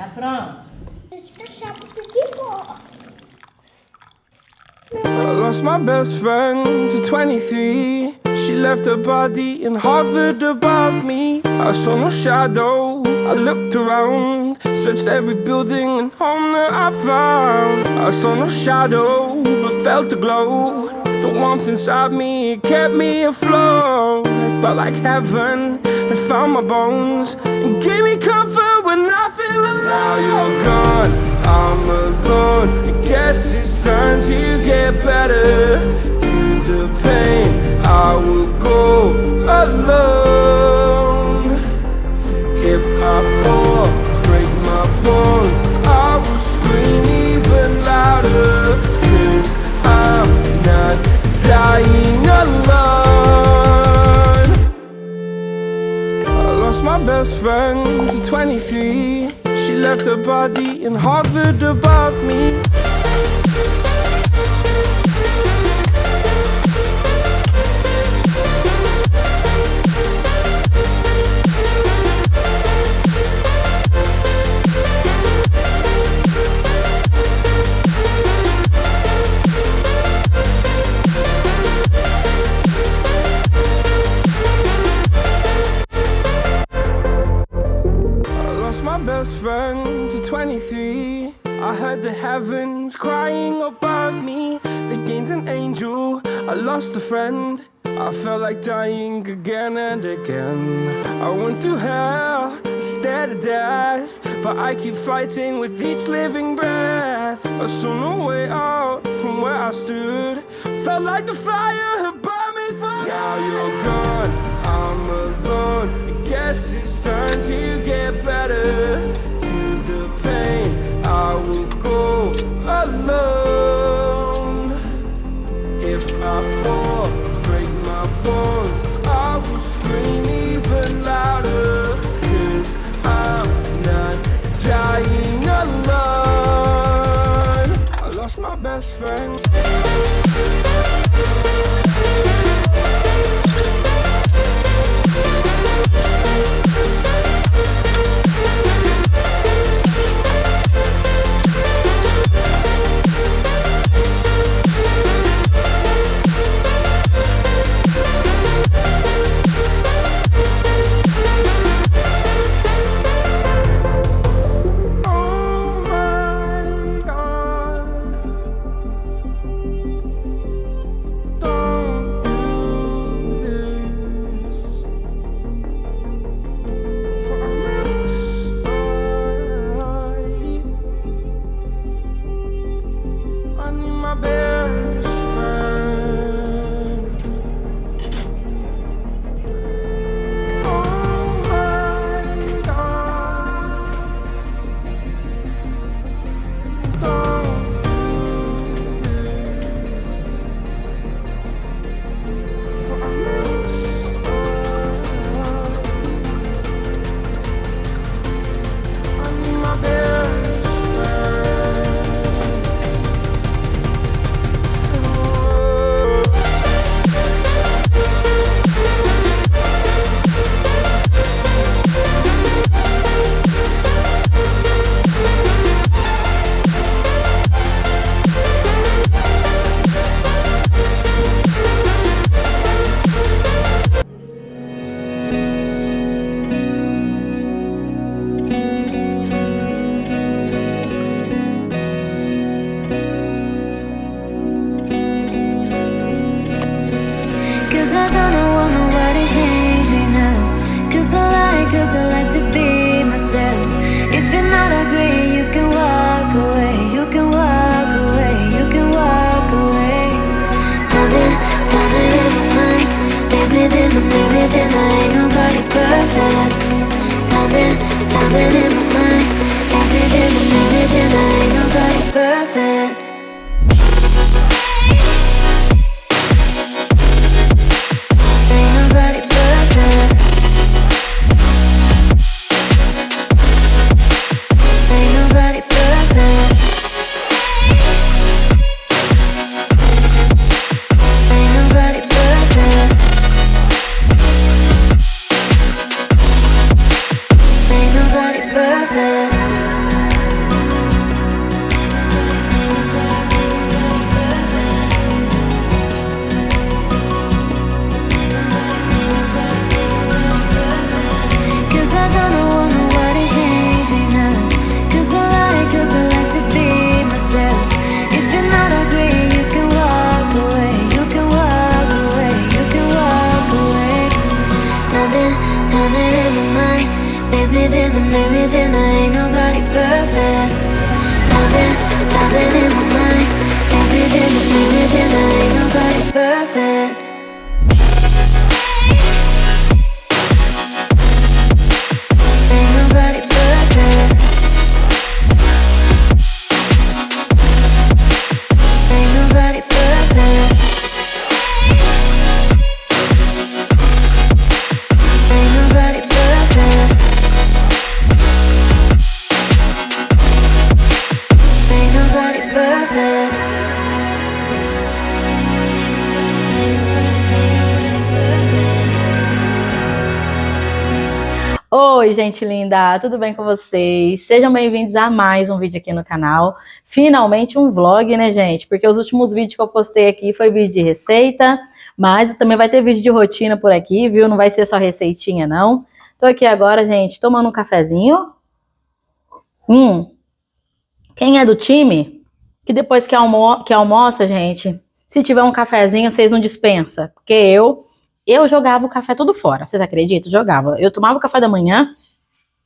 Tá pronto? I lost my best friend to 23. She left her body and hovered above me. I saw no shadow, I looked around, searched every building and home that I found. I saw no shadow, but felt the glow. The warmth inside me, it kept me afloat. It felt like heaven had found my bones and gave me comfort when I feel alone. Now you're gone, I'm alone. I guess it's time to get better. Through the pain, I will go alone. If I fall, break my bones, I will scream even louder. 'Cause I'm not dying alone. I lost my best friend to 23. She left her body and hovered above me. My best friend to 23. I heard the heavens crying above me. They gained an angel, I lost a friend. I felt like dying again and again. I went through hell, stared at death, but I keep fighting with each living breath. I saw no way out from where I stood. Felt like the fire had burned me through. Now you're gone, I'm alone. I guess it's time to get better. Through the pain, I will go alone. If I fall, break my bones, I will scream even louder. 'Cause I'm not dying alone. I lost my best friend. Cause I like to be myself. If you're not agree, you can walk away. You can walk away. You can walk away. Something in my mind leaves me then, ain't nobody perfect. Something in my mind leaves me then, ain't nobody perfect. Ain't nobody perfect. Ain't nobody perfect. Ain't nobody perfect. Ain't nobody perfect. makes me think, that ain't nobody perfect. Something in my mind makes me think, that ain't nobody perfect. Ain't nobody perfect. Ain't nobody perfect. Ain't nobody perfect. Ain't nobody perfect. Oi, gente linda, tudo bem com vocês? Sejam bem-vindos a mais um vídeo aqui no canal. Finalmente um vlog, né, gente? Porque os últimos vídeos que eu postei aqui foi vídeo de receita, mas também vai ter vídeo de rotina por aqui, viu? Não vai ser só receitinha, não. Tô aqui agora, gente, tomando um cafezinho. Quem é do time, que depois que almoça, gente, se tiver um cafezinho, vocês não dispensam. Porque eu jogava o café tudo fora, vocês acreditam? Jogava. Eu tomava o café da manhã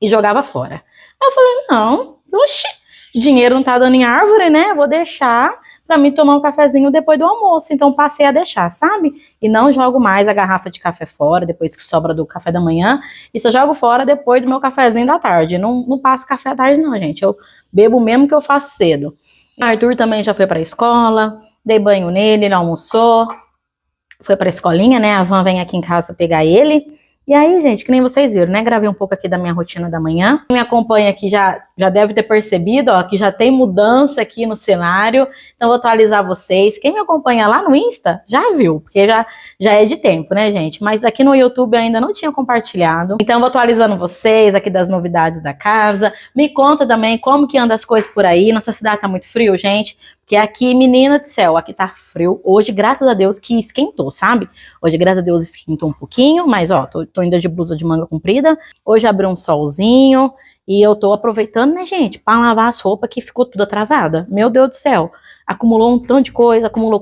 e jogava fora. Aí eu falei, não, oxi, dinheiro não tá dando em árvore, né? Vou deixar pra mim tomar um cafezinho depois do almoço. Então passei a deixar, sabe? E não jogo mais a garrafa de café fora, depois que sobra do café da manhã. E só jogo fora depois do meu cafezinho da tarde. Não passo café à tarde não, gente. Eu bebo mesmo que eu faço cedo. O Arthur também já foi pra escola, dei banho nele, ele almoçou. Foi pra escolinha, né? A van vem aqui em casa pegar ele. E aí, gente, que nem vocês viram, né? Gravei um pouco aqui da minha rotina da manhã. Quem me acompanha aqui já deve ter percebido, ó, que já tem mudança aqui no cenário. Então, vou atualizar vocês. Quem me acompanha lá no Insta, já viu, porque já é de tempo, né, gente? Mas aqui no YouTube ainda não tinha compartilhado. Então, vou atualizando vocês aqui das novidades da casa. Me conta também como que anda as coisas por aí. Na sua cidade tá muito frio, gente? Porque aqui, menina do céu, aqui tá frio. Hoje, graças a Deus, que esquentou, sabe? Hoje, graças a Deus, esquentou um pouquinho, mas ó, tô indo de blusa de manga comprida. Hoje abriu um solzinho e eu tô aproveitando, né, gente, pra lavar as roupas que ficou tudo atrasada. Meu Deus do céu, acumulou um tanto de coisa, acumulou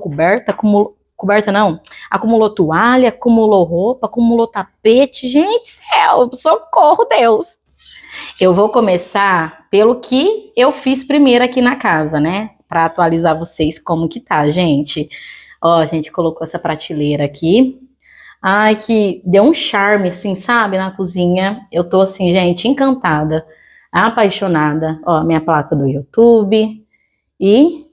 acumulou toalha, acumulou roupa, acumulou tapete. Gente, céu, socorro, Deus. Eu vou começar pelo que eu fiz primeiro aqui na casa, né? Pra atualizar vocês como que tá, gente. Ó, a gente colocou essa prateleira aqui. Ai, que deu um charme, assim, sabe, na cozinha. Eu tô, assim, gente, encantada, apaixonada. Ó, minha placa do YouTube. E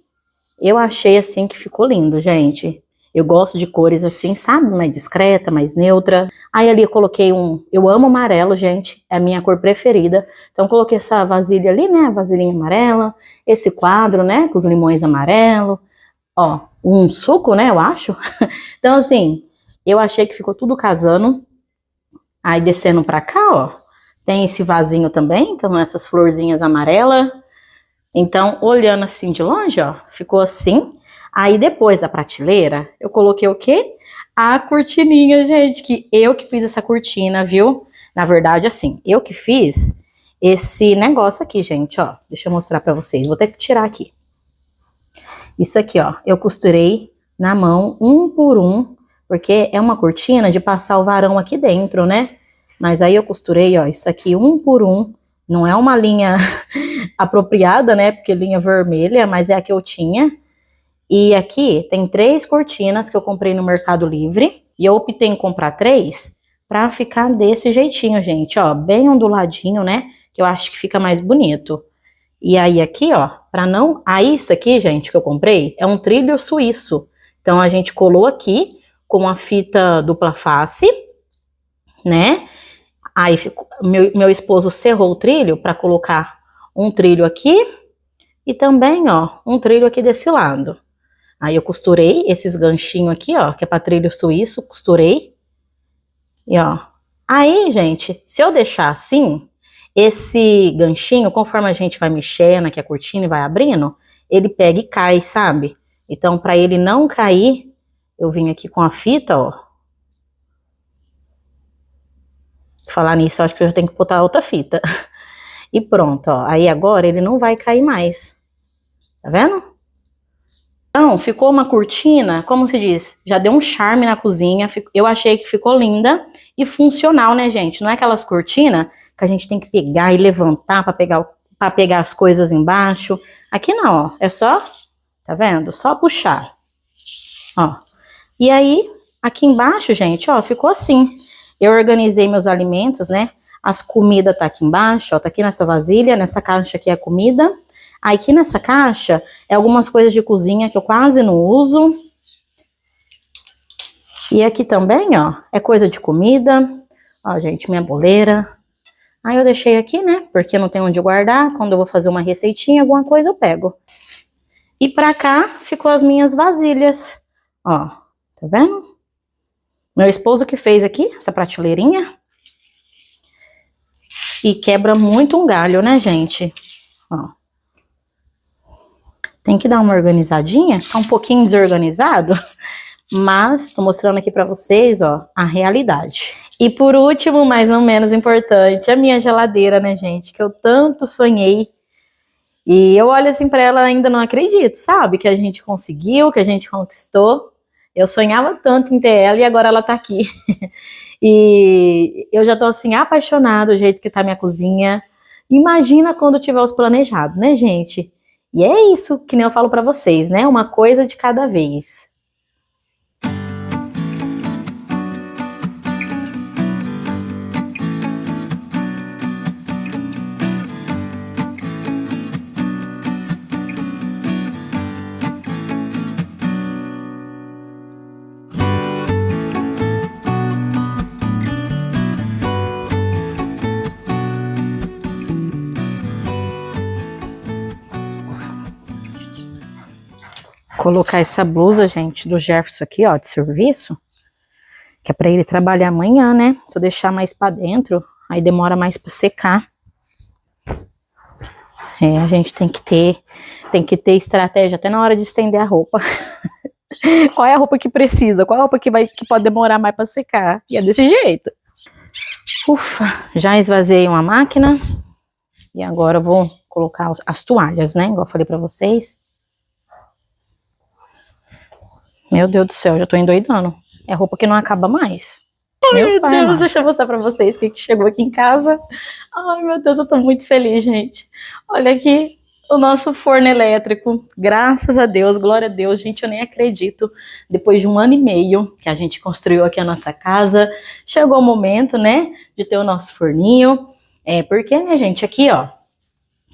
eu achei, assim, que ficou lindo, gente. Eu gosto de cores, assim, sabe, mais discreta, mais neutra. Aí ali eu coloquei eu amo amarelo, gente, é a minha cor preferida. Então coloquei essa vasilha ali, né, a vasilhinha amarela. Esse quadro, né, com os limões amarelos. Ó, um suco, né, eu acho. Então, assim, eu achei que ficou tudo casando. Aí descendo pra cá, ó, tem esse vasinho também, com essas florzinhas amarelas. Então, olhando assim de longe, ó, ficou assim. Aí depois da prateleira, eu coloquei o quê? A cortininha, gente, que eu que fiz essa cortina, viu? Na verdade, assim, eu que fiz esse negócio aqui, gente, ó. Deixa eu mostrar pra vocês, vou ter que tirar aqui. Isso aqui, ó, eu costurei na mão, um por um, porque é uma cortina de passar o varão aqui dentro, né? Mas aí eu costurei, ó, isso aqui um por um. Não é uma linha apropriada, né? Porque linha vermelha, mas é a que eu tinha. E aqui tem 3 cortinas que eu comprei no Mercado Livre. E eu optei em comprar 3 pra ficar desse jeitinho, gente, ó. Bem onduladinho, né? Que eu acho que fica mais bonito. E aí aqui, ó, pra não... Aí isso aqui, gente, que eu comprei, é um trilho suíço. Então a gente colou aqui com a fita dupla face, né? Aí meu esposo serrou o trilho pra colocar um trilho aqui e também, ó, um trilho aqui desse lado. Aí eu costurei esses ganchinhos aqui, ó, que é pra trilho suíço, costurei. E ó, aí, gente, se eu deixar assim, esse ganchinho, conforme a gente vai mexendo aqui a cortina e vai abrindo, ele pega e cai, sabe? Então, pra ele não cair, eu vim aqui com a fita, ó. Falar nisso, eu acho que eu já tenho que botar outra fita. E pronto, ó. Aí agora ele não vai cair mais. Tá vendo? Então, ficou uma cortina, como se diz, já deu um charme na cozinha. Eu achei que ficou linda e funcional, né, gente? Não é aquelas cortinas que a gente tem que pegar e levantar para pegar as coisas embaixo. Aqui não, ó. É só, tá vendo? Só puxar. Ó. E aí, aqui embaixo, gente, ó, ficou assim. Eu organizei meus alimentos, né? As comidas tá aqui embaixo, ó. Tá aqui nessa vasilha, nessa caixa aqui é a comida. Aqui nessa caixa é algumas coisas de cozinha que eu quase não uso. E aqui também, ó, é coisa de comida. Ó, gente, minha boleira. Aí eu deixei aqui, né, porque não tem onde guardar. Quando eu vou fazer uma receitinha, alguma coisa eu pego. E pra cá ficou as minhas vasilhas. Ó, tá vendo? Meu esposo que fez aqui, essa prateleirinha. E quebra muito um galho, né, gente? Ó. Tem que dar uma organizadinha, tá um pouquinho desorganizado, mas tô mostrando aqui pra vocês, ó, a realidade. E por último, mas não menos importante, a minha geladeira, né, gente, que eu tanto sonhei. E eu olho assim pra ela e ainda não acredito, sabe? Que a gente conseguiu, que a gente conquistou. Eu sonhava tanto em ter ela e agora ela tá aqui. E eu já tô assim apaixonada do jeito que tá minha cozinha. Imagina quando tiver os planejados, né, gente? E é isso que nem eu falo pra vocês, né? Uma coisa de cada vez. Colocar essa blusa, gente, do Jefferson aqui, ó, de serviço, que é pra ele trabalhar amanhã, né? Se eu deixar mais pra dentro, aí demora mais pra secar. É, a gente tem que ter estratégia até na hora de estender a roupa. Qual é a roupa que precisa? Qual é a roupa que pode demorar mais pra secar? E é desse jeito. Ufa, já esvaziei uma máquina. E agora eu vou colocar as toalhas, né? Igual eu falei pra vocês. Meu Deus do céu, já tô endoidando. É roupa que não acaba mais. Meu pai, Deus, deixa eu mostrar pra vocês o que chegou aqui em casa. Ai, meu Deus, eu tô muito feliz, gente. Olha aqui o nosso forno elétrico. Graças a Deus, glória a Deus. Gente, eu nem acredito. Depois de 1 ano e meio que a gente construiu aqui a nossa casa, chegou o momento, né, de ter o nosso forninho. Porque, né, gente, aqui, ó,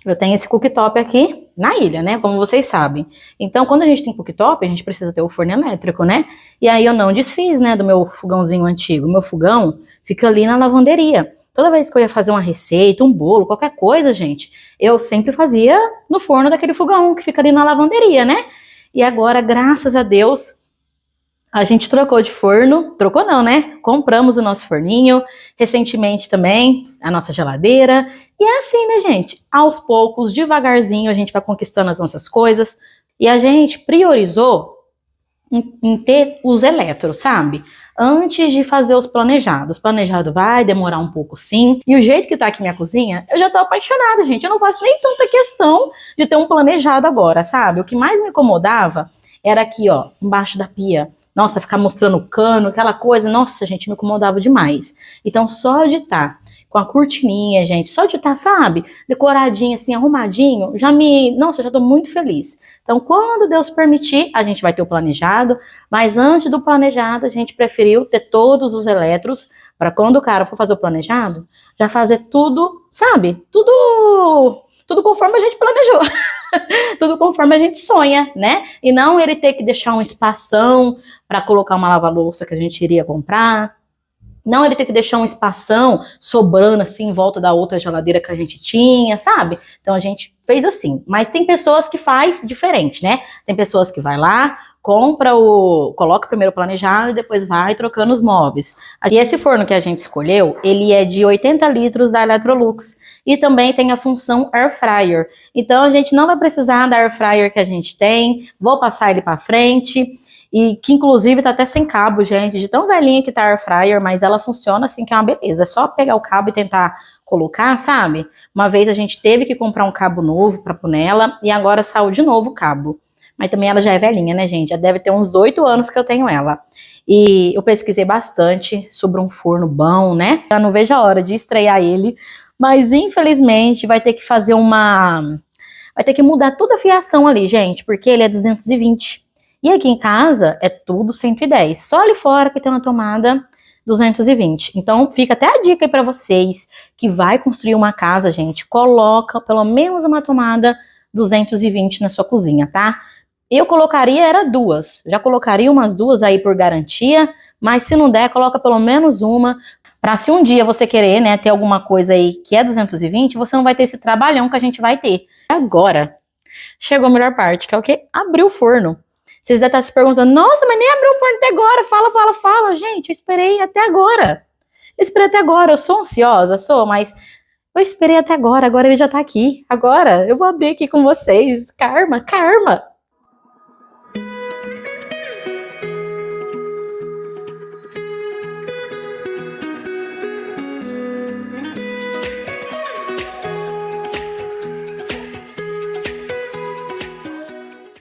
eu tenho esse cooktop aqui na ilha, né? Como vocês sabem. Então, quando a gente tem cooktop, a gente precisa ter o forno elétrico, né? E aí eu não desfiz, né, do meu fogãozinho antigo. Meu fogão fica ali na lavanderia. Toda vez que eu ia fazer uma receita, um bolo, qualquer coisa, gente, eu sempre fazia no forno daquele fogão que fica ali na lavanderia, né? E agora, graças a Deus, a gente trocou de forno, trocou não, né? Compramos o nosso forninho, recentemente também, a nossa geladeira. E é assim, né, gente? Aos poucos, devagarzinho, a gente vai conquistando as nossas coisas. E a gente priorizou em ter os eletros, sabe? Antes de fazer os planejados. Planejado vai demorar um pouco, sim. E o jeito que tá aqui minha cozinha, eu já tô apaixonada, gente. Eu não faço nem tanta questão de ter um planejado agora, sabe? O que mais me incomodava era aqui, ó, embaixo da pia. Nossa, ficar mostrando o cano, aquela coisa, nossa, gente, me incomodava demais. Então, só de estar com a cortininha, gente, só de estar, sabe, decoradinho, assim, arrumadinho, nossa, já tô muito feliz. Então, quando Deus permitir, a gente vai ter o planejado, mas antes do planejado, a gente preferiu ter todos os eletros, para quando o cara for fazer o planejado, já fazer tudo, sabe, tudo conforme a gente planejou. Tudo conforme a gente sonha, né? E não ele ter que deixar um espação para colocar uma lava-louça que a gente iria comprar. Não ele ter que deixar um espação sobrando assim em volta da outra geladeira que a gente tinha, sabe? Então a gente fez assim. Mas tem pessoas que faz diferente, né? Tem pessoas que vai lá, coloca primeiro o planejado e depois vai trocando os móveis. E esse forno que a gente escolheu, ele é de 80 litros da Electrolux e também tem a função Air Fryer. Então a gente não vai precisar da Air Fryer que a gente tem, vou passar ele para frente e que inclusive tá até sem cabo, gente, de tão velhinha que tá a Air Fryer, mas ela funciona assim que é uma beleza, é só pegar o cabo e tentar colocar, sabe? Uma vez a gente teve que comprar um cabo novo para pôr nela e agora saiu de novo o cabo. Mas também ela já é velhinha, né, gente? Já deve ter uns 8 anos que eu tenho ela. E eu pesquisei bastante sobre um forno bom, né? Já não vejo a hora de estrear ele. Mas, infelizmente, vai ter que fazer vai ter que mudar toda a fiação ali, gente. Porque ele é 220. E aqui em casa é tudo 110. Só ali fora que tem uma tomada 220. Então, fica até a dica aí pra vocês que vai construir uma casa, gente. Coloca pelo menos uma tomada 220 na sua cozinha, tá? Eu colocaria, era 2. Já colocaria umas 2 aí por garantia, mas se não der, coloca pelo menos uma, pra se um dia você querer, né, ter alguma coisa aí que é 220, você não vai ter esse trabalhão que a gente vai ter. Agora, chegou a melhor parte, que é o quê? Abrir o forno. Vocês devem estar se perguntando, nossa, mas nem abriu o forno até agora, fala. Gente, eu esperei até agora. Eu sou ansiosa, mas eu esperei até agora ele já tá aqui. Agora, eu vou abrir aqui com vocês. Karma.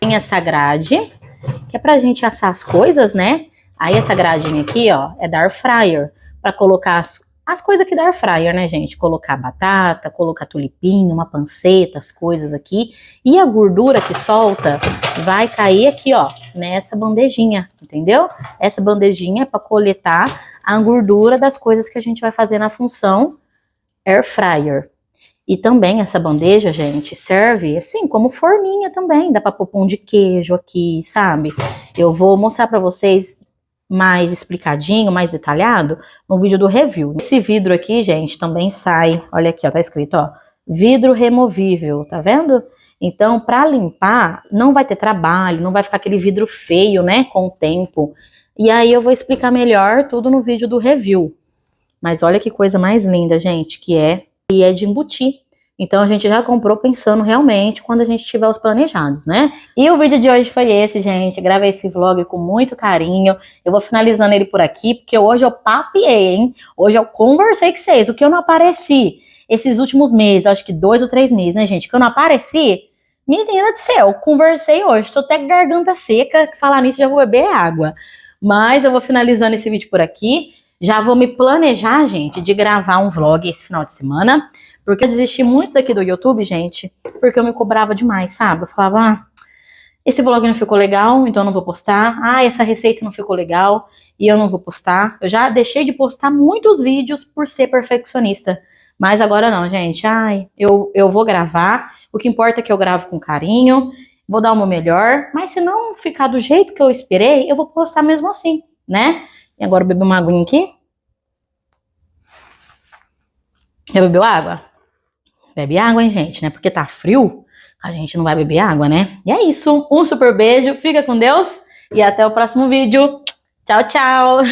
Tem essa grade, que é pra gente assar as coisas, né? Aí essa gradinha aqui, ó, é da air fryer, pra colocar as coisas aqui da air fryer, né, gente? Colocar batata, colocar tulipinho, uma panceta, as coisas aqui. E a gordura que solta vai cair aqui, ó, nessa bandejinha, entendeu? Essa bandejinha é pra coletar a gordura das coisas que a gente vai fazer na função air fryer. E também essa bandeja, gente, serve assim como forminha também. Dá pra pôr pão de queijo aqui, sabe? Eu vou mostrar pra vocês mais explicadinho, mais detalhado no vídeo do review. Esse vidro aqui, gente, também sai, olha aqui, ó, tá escrito, ó, vidro removível, tá vendo? Então, pra limpar, não vai ter trabalho, não vai ficar aquele vidro feio, né, com o tempo. E aí eu vou explicar melhor tudo no vídeo do review. Mas olha que coisa mais linda, gente, que é de embutir. Então a gente já comprou pensando realmente quando a gente tiver os planejados, né? E o vídeo de hoje foi esse, gente. Gravei esse vlog com muito carinho. Eu vou finalizando ele por aqui, porque hoje eu papiei, hein? Hoje eu conversei com vocês. O que eu não apareci esses últimos meses, acho que 2 ou 3 meses, né, gente? Que eu não apareci, menina do céu, conversei hoje. Tô até com garganta seca, falar nisso já vou beber água. Mas eu vou finalizando esse vídeo por aqui. Já vou me planejar, gente, de gravar um vlog esse final de semana, porque eu desisti muito daqui do YouTube, gente, porque eu me cobrava demais, sabe? Eu falava, esse vlog não ficou legal, então eu não vou postar. Essa receita não ficou legal e eu não vou postar. Eu já deixei de postar muitos vídeos por ser perfeccionista, mas agora não, gente. Eu vou gravar, o que importa é que eu gravo com carinho, vou dar o meu melhor, mas se não ficar do jeito que eu esperei, eu vou postar mesmo assim, né? E agora eu bebi uma aguinha aqui. Já bebeu água? Bebe água, hein, gente, né? Porque tá frio, a gente não vai beber água, né? E é isso. Um super beijo, fica com Deus e até o próximo vídeo. Tchau, tchau!